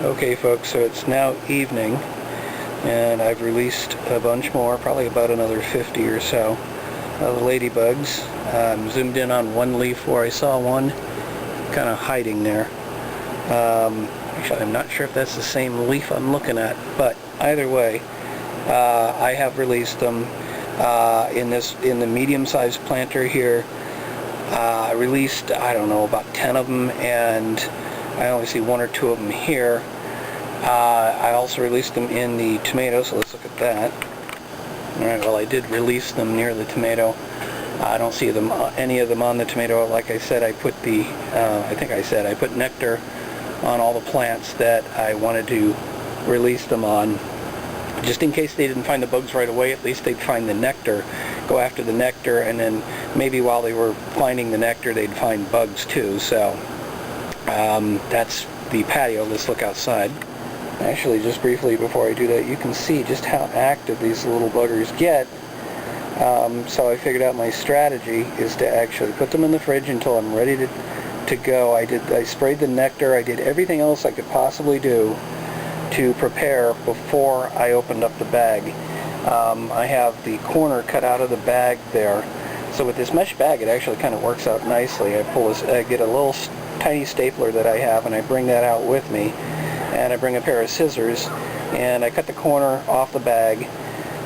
Okay folks, so it's now evening and I've released a bunch more, probably about another 50 or so of ladybugs. I'm zoomed in on one leaf where I saw one kind of hiding there. Actually, I'm not sure if that's the same leaf I'm looking at, but either way, I have released them in the medium-sized planter here. I released, I don't know, about 10 of them, and I only see one or two of them here. I also released them in the tomato, so let's look at that. Alright, well, I did release them near the tomato. I don't see them, any of them on the tomato. Like I said, I put the, I put nectar on all the plants that I wanted to release them on. Just in case they didn't find the bugs right away, at least they'd find the nectar, go after the nectar, and then maybe while they were finding the nectar, they'd find bugs too. So that's the patio. Let's look outside. Actually, just briefly before I do that, you can see just how active these little buggers get. So I figured out my strategy is to actually put them in the fridge until I'm ready to go. I sprayed the nectar. I did everything else I could possibly do to prepare before I opened up the bag. I have the corner cut out of the bag there. So with this mesh bag, it actually kind of works out nicely. I get a little tiny stapler that I have, and I bring that out with me. And I bring a pair of scissors, and I cut the corner off the bag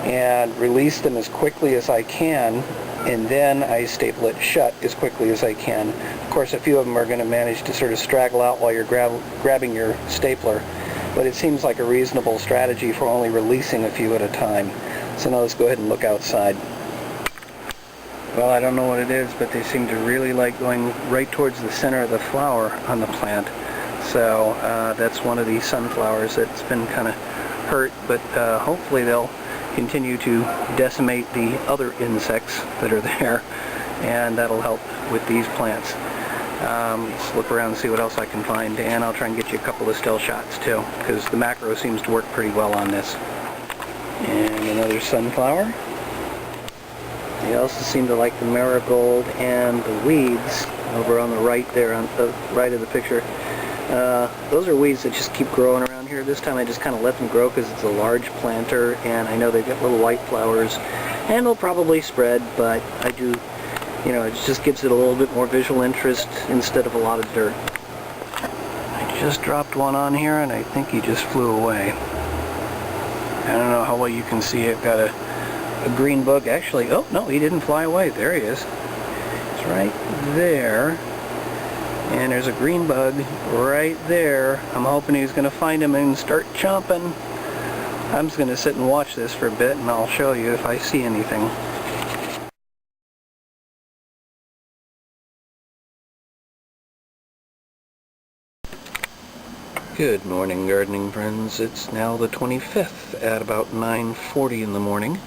and release them as quickly as I can, and then I staple it shut as quickly as I can. Of course, a few of them are going to manage to sort of straggle out while you're grabbing your stapler, but it seems like a reasonable strategy for only releasing a few at a time. So now let's go ahead and look outside. Well, I don't know what it is, but they seem to really like going right towards the center of the flower on the plant. So that's one of these sunflowers that's been kind of hurt, but hopefully they'll continue to decimate the other insects that are there, and that'll help with these plants. Let's look around and see what else I can find, and I'll try and get you a couple of still shots too, because the macro seems to work pretty well on this. And another sunflower. They also seem to like the marigold and the weeds over on the right there, on the right of the picture. Those are weeds that just keep growing around here. This time I just kind of let them grow because it's a large planter, and I know they've got little white flowers, and they'll probably spread, but I do, it just gives it a little bit more visual interest instead of a lot of dirt. I just dropped one on here, and I think he just flew away. I don't know how well you can see. I've got a green bug. Actually, oh no, he didn't fly away. There he is. It's right there. And there's a green bug right there. I'm hoping he's going to find him and start chomping. I'm just going to sit and watch this for a bit, and I'll show you if I see anything. Good morning, gardening friends. It's now the 25th at about 9:40 in the morning.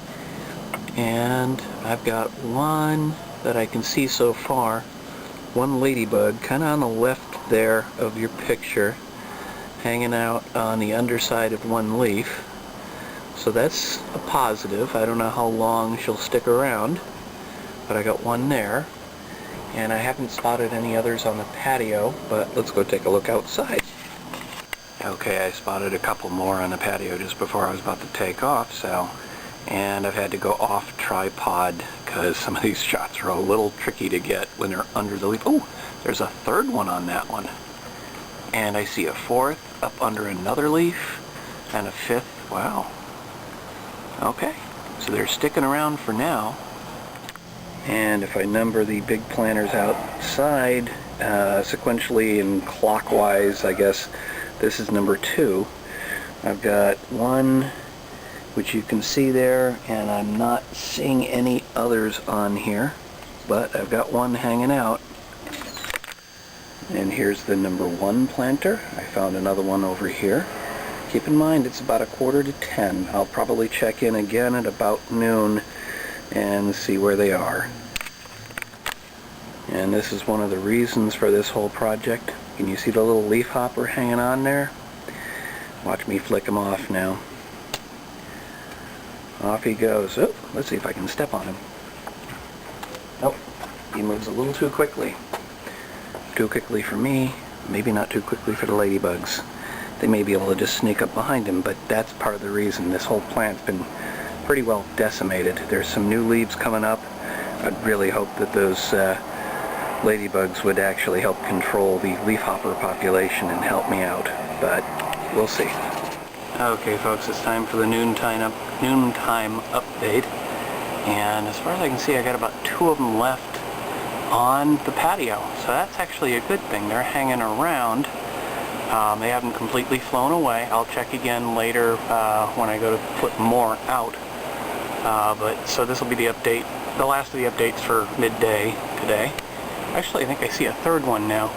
And I've got one that I can see so far. One ladybug, kind of on the left there of your picture, hanging out on the underside of one leaf. So that's a positive. I don't know how long she'll stick around, but I got one there. And I haven't spotted any others on the patio, but let's go take a look outside. Okay, I spotted a couple more on the patio just before I was about to take off, and I've had to go off tripod because some of these shots are a little tricky to get when they're under the leaf. Oh, there's a third one on that one. And I see a fourth up under another leaf, and a fifth. Wow. Okay, so they're sticking around for now. And if I number the big planters outside sequentially and clockwise, I guess this is number 2. I've got one, which you can see there, and I'm not seeing any others on here, but I've got one hanging out. And here's the number 1 planter. I found another one over here. Keep in mind it's about 9:45. I'll probably check in again at about noon and see where they are. And this is one of the reasons for this whole project. Can you see the little leaf hopper hanging on there? Watch me flick him off now. Off he goes. Oh, let's see if I can step on him. Nope, he moves a little too quickly. Too quickly for me, maybe not too quickly for the ladybugs. they may be able to just sneak up behind him, but that's part of the reason. This whole plant's been pretty well decimated. There's some new leaves coming up. I'd really hope that those ladybugs would actually help control the leafhopper population and help me out, but we'll see. Okay folks, it's time for the noontime update, and as far as I can see I got about 2 of them left on the patio, so that's actually a good thing. They're hanging around. They haven't completely flown away. I'll check again later when I go to put more out. But so this will be the update, the last of the updates for midday today. Actually, I think I see a third one now.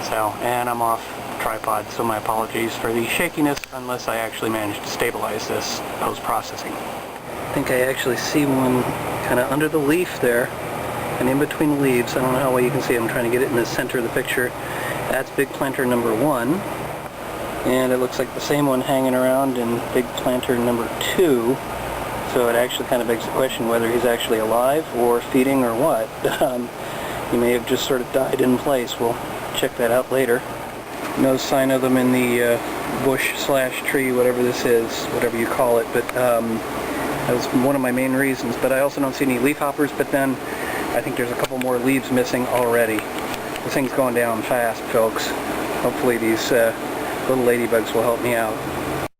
So, and I'm off tripod, so my apologies for the shakiness unless I actually manage to stabilize this post-processing. I think I actually see one kind of under the leaf there and in between the leaves. I don't know how well you can see it. I'm trying to get it in the center of the picture. That's big planter number 1. And it looks like the same one hanging around in big planter number 2. So it actually kind of begs the question whether he's actually alive or feeding or what. He may have just sort of died in place. We'll check that out later. No sign of them in the bush/tree, whatever this is, whatever you call it. But that was one of my main reasons. But I also don't see any leafhoppers. But then I think there's a couple more leaves missing already. This thing's going down fast, folks. Hopefully these little ladybugs will help me out.